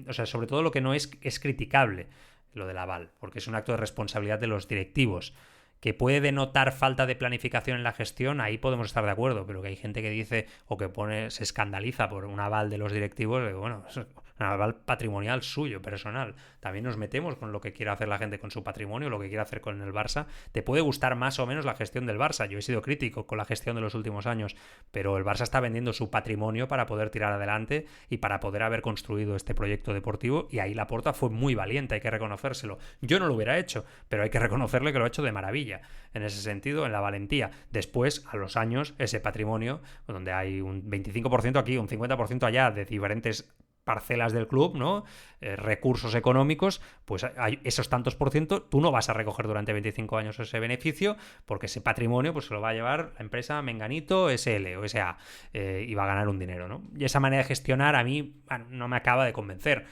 o sea, sobre todo lo que no es criticable, lo del aval, porque es un acto de responsabilidad de los directivos. Que puede denotar falta de planificación en la gestión, ahí podemos estar de acuerdo, pero que hay gente que dice o que se escandaliza por un aval de los directivos, bueno, es un aval patrimonial suyo, personal. También nos metemos con lo que quiera hacer la gente con su patrimonio, lo que quiera hacer con el Barça. Te puede gustar más o menos la gestión del Barça. Yo he sido crítico con la gestión de los últimos años, pero el Barça está vendiendo su patrimonio para poder tirar adelante y para poder haber construido este proyecto deportivo, y ahí Laporta fue muy valiente, hay que reconocérselo. Yo no lo hubiera hecho, pero hay que reconocerle que lo ha hecho de maravilla. En ese sentido, en la valentía. Después, a los años, ese patrimonio, donde hay un 25% aquí, un 50% allá de diferentes parcelas del club, ¿no? Recursos económicos, pues hay esos tantos por ciento, tú no vas a recoger durante 25 años ese beneficio, porque ese patrimonio pues se lo va a llevar la empresa Menganito, SL o SA, y va a ganar un dinero, ¿no? Y esa manera de gestionar a mí no me acaba de convencer.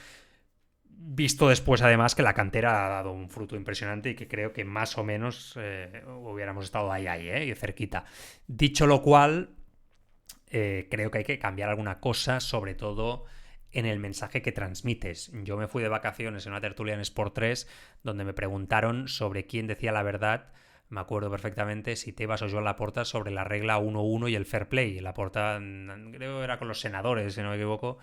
Visto después, además, que la cantera ha dado un fruto impresionante y que creo que más o menos hubiéramos estado ahí, cerquita. Dicho lo cual, creo que hay que cambiar alguna cosa, sobre todo en el mensaje que transmites. Yo me fui de vacaciones en una tertulia en Sport 3 donde me preguntaron sobre quién decía la verdad. Me acuerdo perfectamente si Tebas o Joan Laporta sobre la regla 1-1 y el fair play. Laporta, creo que era con los senadores, si no me equivoco,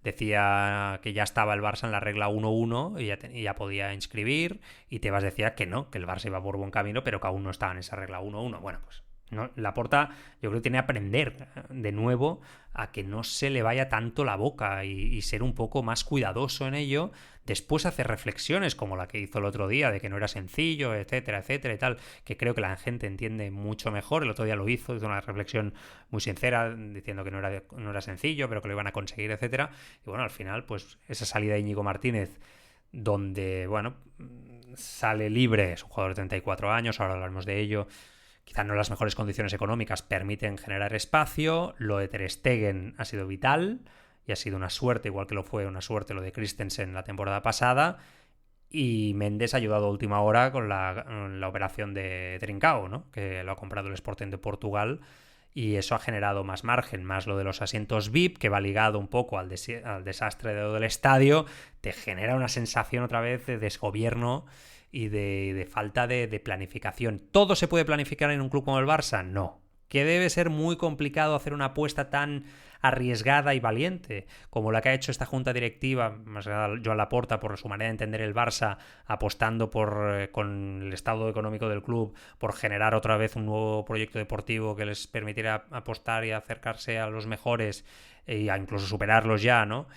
decía que ya estaba el Barça en la regla 1-1 y ya podía inscribir, y Tebas decía que no, que el Barça iba por buen camino, pero que aún no estaba en esa regla 1-1. Bueno, pues no, Laporta yo creo que tiene que aprender de nuevo a que no se le vaya tanto la boca y ser un poco más cuidadoso en ello. Después hacer reflexiones como la que hizo el otro día de que no era sencillo, etcétera, etcétera y tal, que creo que la gente entiende mucho mejor. El otro día lo hizo una reflexión muy sincera diciendo que no era sencillo, pero que lo iban a conseguir, etcétera. Y bueno, al final, pues esa salida de Íñigo Martínez, donde, bueno, sale libre, es un jugador de 34 años, ahora hablaremos de ello. Quizá no las mejores condiciones económicas permiten generar espacio. Lo de Ter Stegen ha sido vital y ha sido una suerte, igual que lo fue una suerte lo de Christensen la temporada pasada. Y Méndez ha ayudado a última hora con la operación de Trincao, ¿no? Que lo ha comprado el Sporting de Portugal, y eso ha generado más margen, más lo de los asientos VIP, que va ligado un poco al desastre del estadio. Te genera una sensación otra vez de desgobierno y de falta de planificación. ¿Todo se puede planificar en un club como el Barça? No. ¿Que debe ser muy complicado hacer una apuesta tan arriesgada y valiente como la que ha hecho esta junta directiva, más Joan Laporta, por su manera de entender el Barça, apostando con el estado económico del club, por generar otra vez un nuevo proyecto deportivo que les permitiera apostar y acercarse a los mejores e incluso superarlos ya, ¿no?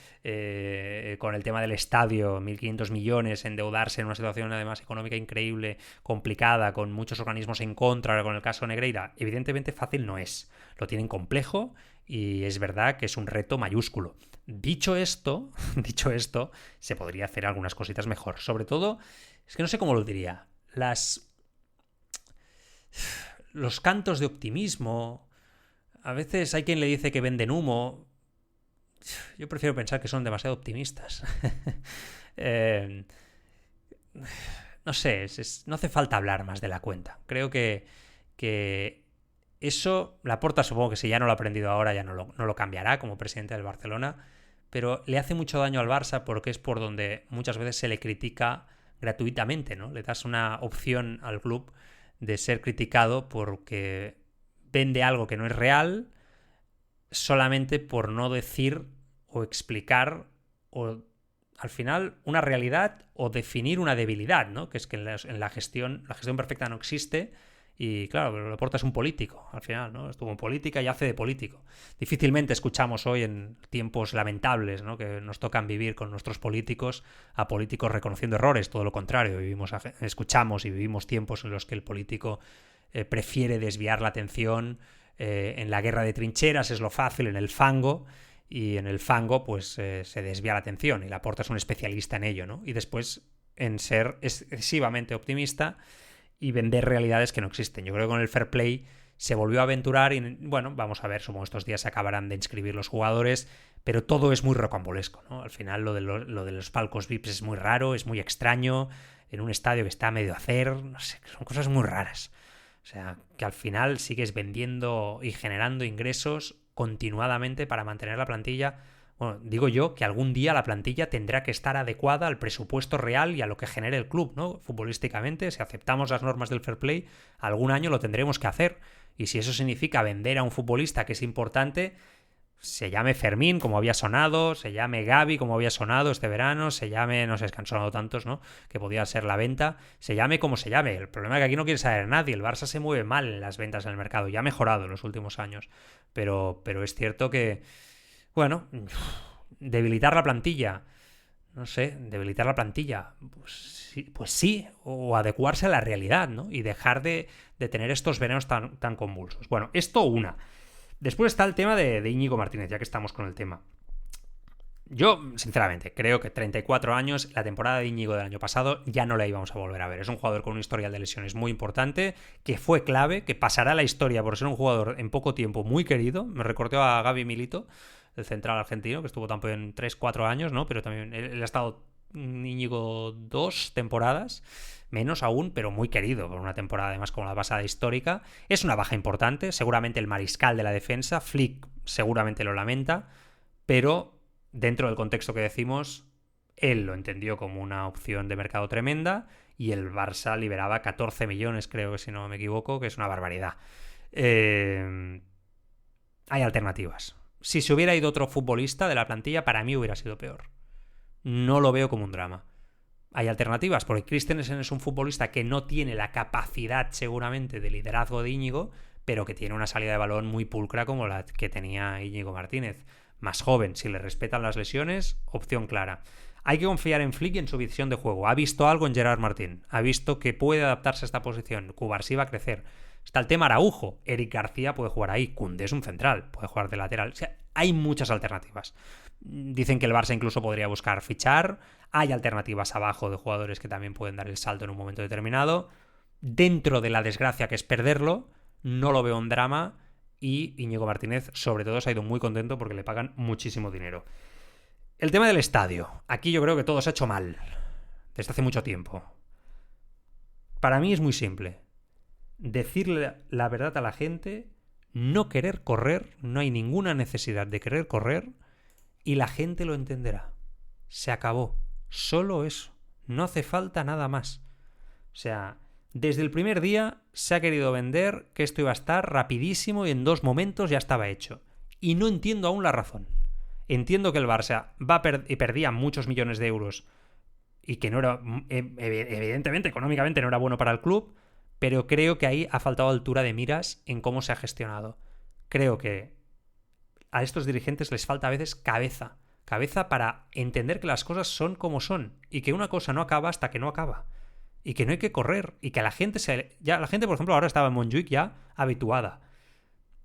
Con el tema del estadio, 1.500 millones, endeudarse en una situación además económica increíble, complicada, con muchos organismos en contra, con el caso Negreira. Evidentemente fácil no es, lo tienen complejo y es verdad que es un reto mayúsculo. Dicho esto, se podría hacer algunas cositas mejor. Sobre todo, es que no sé cómo lo diría, los cantos de optimismo. A veces hay quien le dice que venden humo. Yo prefiero pensar que son demasiado optimistas. No sé, no hace falta hablar más de la cuenta. Creo que eso, Laporta supongo que si ya no lo ha aprendido ahora ya no lo cambiará como presidente del Barcelona, pero le hace mucho daño al Barça porque es por donde muchas veces se le critica gratuitamente, ¿no? Le das una opción al club de ser criticado porque vende algo que no es real, solamente por no decir o explicar o al final una realidad o definir una debilidad, ¿no? Que es que en la gestión perfecta no existe, Y claro, Laporta es un político, al final, ¿no? Estuvo en política y hace de político. Difícilmente escuchamos hoy, en tiempos lamentables, ¿no?, que nos tocan vivir con nuestros políticos, a políticos reconociendo errores. Todo lo contrario, escuchamos y vivimos tiempos en los que el político prefiere desviar la atención. En la guerra de trincheras es lo fácil, en el fango, y en el fango pues se desvía la atención, y Laporta es un especialista en ello, ¿no? Y después en ser excesivamente optimista y vender realidades que no existen. Yo creo que con el fair play se volvió a aventurar y, bueno, vamos a ver, supongo estos días se acabarán de inscribir los jugadores, pero todo es muy rocambolesco, ¿no? Al final lo de los palcos VIPs es muy raro, es muy extraño, en un estadio que está a medio hacer, no sé, son cosas muy raras. O sea, que al final sigues vendiendo y generando ingresos continuadamente para mantener la plantilla. Bueno, digo yo que algún día la plantilla tendrá que estar adecuada al presupuesto real y a lo que genere el club, ¿no? Futbolísticamente, si aceptamos las normas del fair play, algún año lo tendremos que hacer. Y si eso significa vender a un futbolista que es importante, se llame Fermín, como había sonado, se llame Gavi, como había sonado este verano, se llame, no sé, es que han sonado tantos, ¿no?, que podía ser la venta, se llame como se llame. El problema es que aquí no quiere saber nadie, el Barça se mueve mal en las ventas en el mercado, ya ha mejorado en los últimos años, pero es cierto que, bueno, debilitar la plantilla, no sé, debilitar la plantilla, pues sí, o adecuarse a la realidad, ¿no?, y dejar de tener estos veranos tan convulsos. Bueno, esto una. Después está el tema de Íñigo Martínez, ya que estamos con el tema. Yo, sinceramente, creo que 34 años, la temporada de Íñigo del año pasado, ya no la íbamos a volver a ver. Es un jugador con un historial de lesiones muy importante, que fue clave, que pasará a la historia por ser un jugador en poco tiempo muy querido. Me recordó a Gaby Milito, el central argentino, que estuvo también 3-4 años, ¿no? Pero también él ha estado Íñigo 2 temporadas, menos aún, pero muy querido por una temporada además como la pasada histórica. Es una baja importante, seguramente el mariscal de la defensa, Flick seguramente lo lamenta, pero dentro del contexto que decimos, él lo entendió como una opción de mercado tremenda y el Barça liberaba 14 millones, creo que si no me equivoco, que es una barbaridad. Hay alternativas. Si se hubiera ido otro futbolista de la plantilla, para mí hubiera sido peor. No lo veo como un drama. Hay alternativas, porque Christensen es un futbolista que no tiene la capacidad seguramente de liderazgo de Íñigo, pero que tiene una salida de balón muy pulcra como la que tenía Íñigo Martínez. Más joven, si le respetan las lesiones, opción clara. Hay que confiar en Flick y en su visión de juego. Ha visto algo en Gerard Martín. Ha visto que puede adaptarse a esta posición. Cubarsí va a crecer. Está el tema Araujo. Eric García puede jugar ahí. Koundé es un central. Puede jugar de lateral. O sea, hay muchas alternativas. Dicen que el Barça incluso podría buscar fichar. Hay alternativas abajo de jugadores que también pueden dar el salto en un momento determinado. Dentro de la desgracia que es perderlo, no lo veo un drama. Y Íñigo Martínez, sobre todo, se ha ido muy contento porque le pagan muchísimo dinero. El tema del estadio. Aquí yo creo que todo se ha hecho mal. Desde hace mucho tiempo. Para mí es muy simple. Decirle la verdad a la gente, no querer correr, no hay ninguna necesidad de querer correr y la gente lo entenderá. Se acabó. Solo eso. No hace falta nada más. O sea, desde el primer día se ha querido vender que esto iba a estar rapidísimo y en 2 momentos ya estaba hecho. Y no entiendo aún la razón. Entiendo que el Barça perdía muchos millones de euros y que no era, evidentemente, económicamente no era bueno para el club, pero creo que ahí ha faltado altura de miras en cómo se ha gestionado. Creo que a estos dirigentes les falta a veces cabeza para entender que las cosas son como son y que una cosa no acaba hasta que no acaba y que no hay que correr y que la gente la gente, por ejemplo, ahora estaba en Montjuic ya habituada.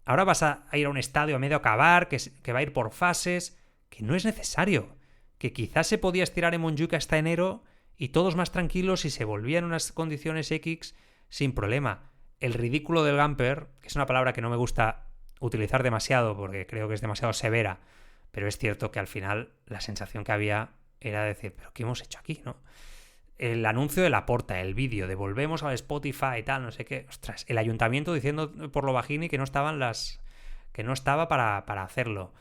Ahora vas a ir a un estadio a medio acabar, que va a ir por fases, que no es necesario. Que quizás se podía estirar en Montjuic hasta enero y todos más tranquilos y se volvían unas condiciones X sin problema. El ridículo del Gamper, que es una palabra que no me gusta utilizar demasiado porque creo que es demasiado severa, pero es cierto que al final la sensación que había era decir, ¿pero qué hemos hecho aquí, no? El anuncio de Laporta, el vídeo de volvemos al Spotify y tal, no sé qué. Ostras, el ayuntamiento diciendo por lo bajini que no estaban que no estaba para hacerlo,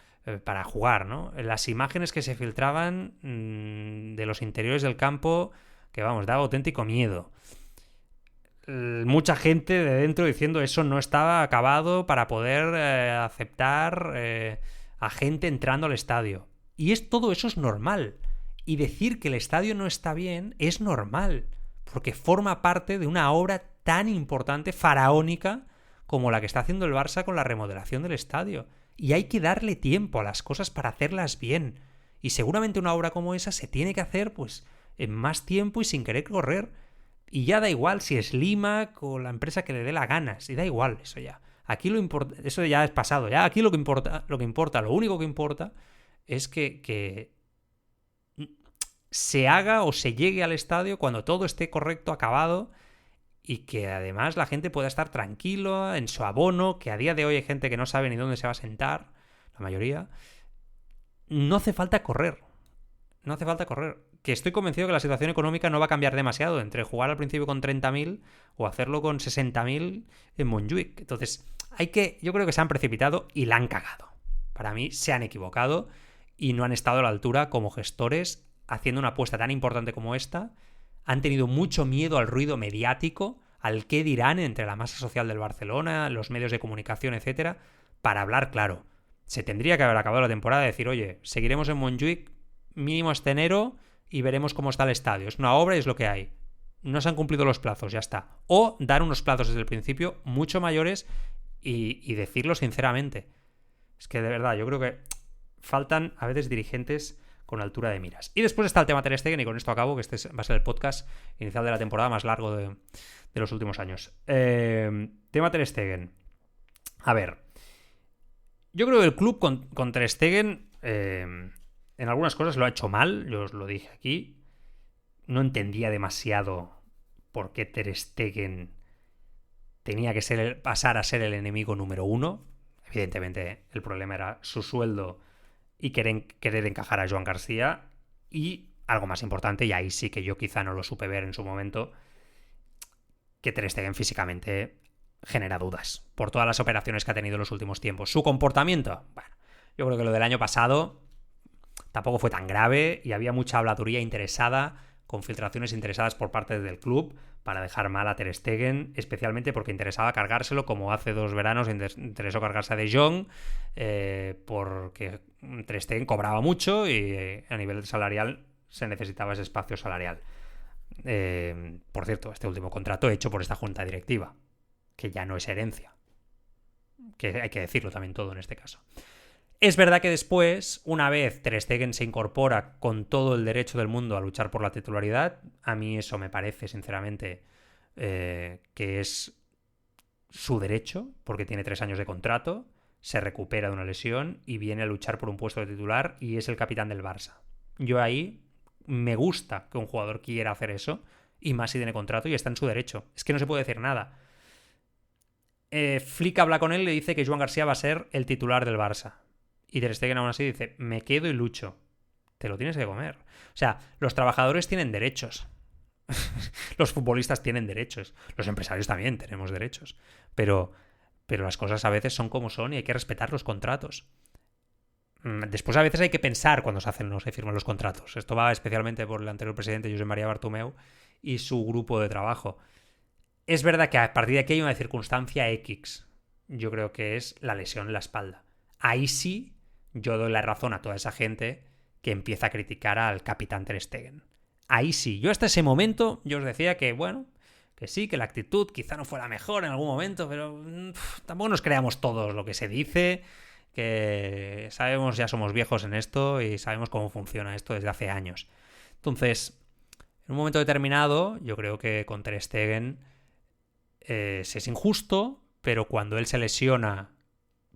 para jugar, ¿no? Las imágenes que se filtraban de los interiores del campo, que vamos, daba auténtico miedo. Mucha gente de dentro diciendo eso no estaba acabado para poder aceptar a gente entrando al estadio. Y todo eso es normal. Y decir que el estadio no está bien es normal, porque forma parte de una obra tan importante, faraónica, como la que está haciendo el Barça con la remodelación del estadio. Y hay que darle tiempo a las cosas para hacerlas bien. Y seguramente una obra como esa se tiene que hacer pues en más tiempo y sin querer correr. Y ya da igual si es Limac o la empresa que le dé la gana. Si da igual eso ya. Aquí eso ya es pasado. Ya aquí lo único que importa es que se haga o se llegue al estadio cuando todo esté correcto, acabado, y que además la gente pueda estar tranquilo en su abono, que a día de hoy hay gente que no sabe ni dónde se va a sentar, la mayoría. No hace falta correr. No hace falta correr. Que estoy convencido que la situación económica no va a cambiar demasiado entre jugar al principio con 30.000 o hacerlo con 60.000 en Montjuic. Entonces, yo creo que se han precipitado y la han cagado. Para mí se han equivocado y no han estado a la altura como gestores haciendo una apuesta tan importante como esta. Han tenido mucho miedo al ruido mediático, al qué dirán entre la masa social del Barcelona, los medios de comunicación, etcétera, para hablar claro. Se tendría que haber acabado la temporada y decir, oye, seguiremos en Montjuic mínimo este enero y veremos cómo está el estadio. Es una obra y es lo que hay. No se han cumplido los plazos, ya está. O dar unos plazos desde el principio mucho mayores y decirlo sinceramente. Es que de verdad, yo creo que faltan a veces dirigentes con altura de miras. Y después está el tema Ter Stegen, y con esto acabo, que este va a ser el podcast inicial de la temporada más largo de los últimos años. Tema Ter Stegen. A ver, yo creo que el club con Ter Stegen en algunas cosas lo ha hecho mal, yo os lo dije aquí. No entendía demasiado por qué Ter Stegen tenía que pasar a ser el enemigo número uno. Evidentemente el problema era su sueldo y querer encajar a Joan García. Y algo más importante, y ahí sí que yo quizá no lo supe ver en su momento, que Ter Stegen físicamente genera dudas por todas las operaciones que ha tenido en los últimos tiempos. Su comportamiento, bueno, yo creo que lo del año pasado tampoco fue tan grave y había mucha habladuría interesada, con filtraciones interesadas por parte del club para dejar mal a Ter Stegen, especialmente porque interesaba cargárselo, como hace 2 veranos interesó cargarse a De Jong, porque Ter Stegen cobraba mucho y a nivel salarial se necesitaba ese espacio salarial. Por cierto, este último contrato hecho por esta junta directiva, que ya no es herencia, que hay que decirlo también todo en este caso. Es verdad que después, una vez Ter Stegen se incorpora con todo el derecho del mundo a luchar por la titularidad, a mí eso me parece, sinceramente, que es su derecho, porque tiene 3 años de contrato, se recupera de una lesión y viene a luchar por un puesto de titular y es el capitán del Barça. Yo ahí me gusta que un jugador quiera hacer eso, y más si tiene contrato y está en su derecho. Es que no se puede decir nada. Flick habla con él y le dice que Joan García va a ser el titular del Barça. Y Ter Stegen aún así dice, me quedo y lucho. Te lo tienes que comer. O sea, los trabajadores tienen derechos. Los futbolistas tienen derechos. Los empresarios también tenemos derechos. Pero las cosas a veces son como son y hay que respetar los contratos. Después a veces hay que pensar cuando se firman los contratos. Esto va especialmente por el anterior presidente Josep María Bartomeu y su grupo de trabajo. Es verdad que a partir de aquí hay una circunstancia X. Yo creo que es la lesión en la espalda. Ahí sí yo doy la razón a toda esa gente que empieza a criticar al capitán Ter Stegen. Ahí sí. Yo hasta ese momento yo os decía que, bueno, que sí, que la actitud quizá no fue la mejor en algún momento, pero tampoco nos creamos todos lo que se dice, que sabemos, ya somos viejos en esto y sabemos cómo funciona esto desde hace años. Entonces, en un momento determinado, yo creo que con Ter Stegen es injusto, pero cuando él se lesiona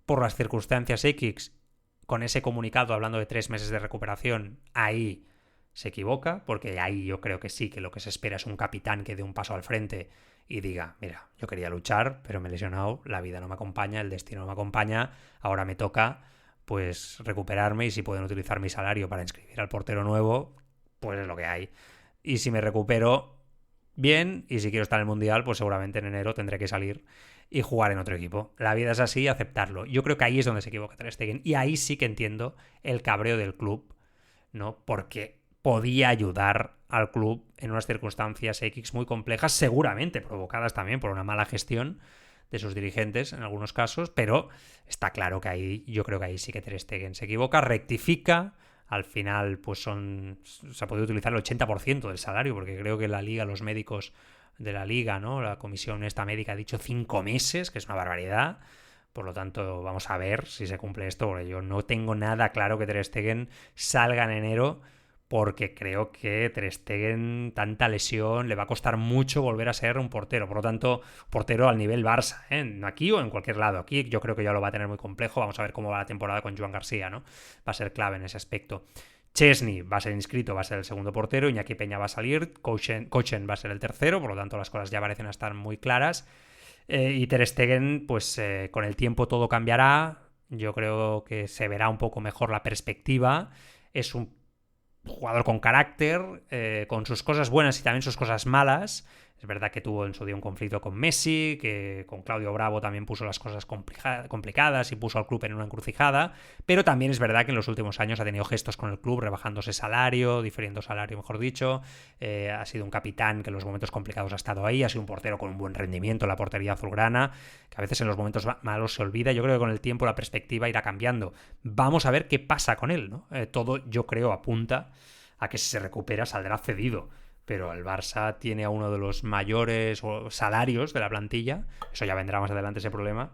por las circunstancias X, con ese comunicado hablando de 3 meses de recuperación, ahí se equivoca, porque ahí yo creo que sí, que lo que se espera es un capitán que dé un paso al frente y diga, mira, yo quería luchar, pero me he lesionado, la vida no me acompaña, el destino no me acompaña, ahora me toca pues recuperarme, y si pueden utilizar mi salario para inscribir al portero nuevo, pues es lo que hay. Y si me recupero, bien, y si quiero estar en el Mundial, pues seguramente en enero tendré que salir y jugar en otro equipo. La vida es así, aceptarlo. Yo creo que ahí es donde se equivoca Ter Stegen, y ahí sí que entiendo el cabreo del club, ¿no? Porque podía ayudar al club en unas circunstancias X muy complejas, seguramente provocadas también por una mala gestión de sus dirigentes en algunos casos, pero está claro que ahí, yo creo que ahí sí que Ter Stegen se equivoca, rectifica. Al final, pues se ha podido utilizar el 80% del salario, porque creo que en la liga los médicos de la Liga, ¿no? La comisión esta médica ha dicho 5 meses, que es una barbaridad. Por lo tanto, vamos a ver si se cumple esto, porque yo no tengo nada claro que Ter Stegen salga en enero, porque creo que Ter Stegen, tanta lesión, le va a costar mucho volver a ser un portero. Por lo tanto, portero al nivel Barça, ¿eh? Aquí o en cualquier lado. Aquí yo creo que ya lo va a tener muy complejo. Vamos a ver cómo va la temporada con Joan García, ¿no? Va a ser clave en ese aspecto. Chesney va a ser inscrito, va a ser el segundo portero. Iñaki Peña va a salir. Kochen va a ser el tercero. Por lo tanto, las cosas ya parecen estar muy claras. Y Ter Stegen, pues con el tiempo todo cambiará. Yo creo que se verá un poco mejor la perspectiva. Es un jugador con carácter, con sus cosas buenas y también sus cosas malas. Es verdad que tuvo en su día un conflicto con Messi, que con Claudio Bravo también puso las cosas complicadas y puso al club en una encrucijada, pero también es verdad que en los últimos años ha tenido gestos con el club, rebajándose salario, difiriendo salario, mejor dicho. Ha sido un capitán que en los momentos complicados ha estado ahí, ha sido un portero con un buen rendimiento en la portería azulgrana, que a veces en los momentos malos se olvida. Yo creo que con el tiempo la perspectiva irá cambiando. Vamos a ver qué pasa con él, ¿no? Todo, yo creo, apunta a que si se recupera saldrá cedido. Pero el Barça tiene a uno de los mayores salarios de la plantilla, eso ya vendrá más adelante ese problema,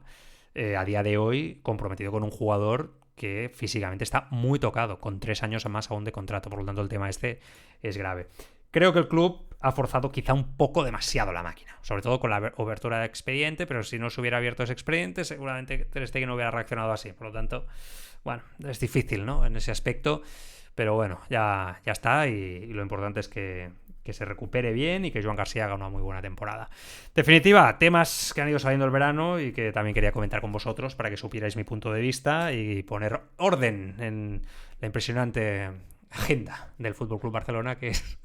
a día de hoy comprometido con un jugador que físicamente está muy tocado, con 3 años más aún de contrato. Por lo tanto, el tema este es grave. Creo que el club ha forzado quizá un poco demasiado la máquina, sobre todo con la abertura de expediente, pero si no se hubiera abierto ese expediente, seguramente Ter Stegen no hubiera reaccionado así. Por lo tanto, bueno, es difícil, ¿no? En ese aspecto, pero bueno, ya está, y lo importante es que se recupere bien y que Joan García haga una muy buena temporada. Definitiva, temas que han ido saliendo el verano y que también quería comentar con vosotros para que supierais mi punto de vista y poner orden en la impresionante agenda del FC Barcelona, que es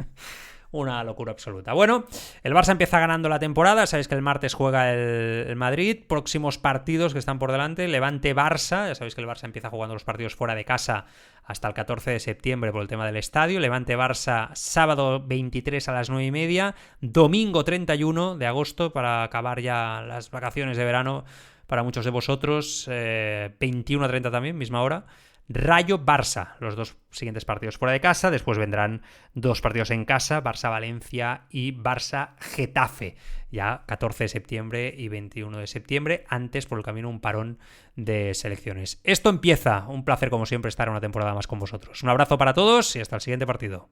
una locura absoluta. Bueno, el Barça empieza ganando la temporada. Sabéis que el martes juega el Madrid. Próximos partidos que están por delante: Levante-Barça. Ya sabéis que el Barça empieza jugando los partidos fuera de casa hasta el 14 de septiembre por el tema del estadio. Levante-Barça sábado 23 a las 9:30. Domingo 31 de agosto, para acabar ya las vacaciones de verano para muchos de vosotros. 21:30 también, misma hora. Rayo-Barça, los 2 siguientes partidos fuera de casa. Después vendrán 2 partidos en casa: Barça-Valencia y Barça-Getafe, ya 14 de septiembre y 21 de septiembre. Antes, por el camino, un parón de selecciones. Esto empieza. Un placer, como siempre, estar una temporada más con vosotros. Un abrazo para todos y hasta el siguiente partido.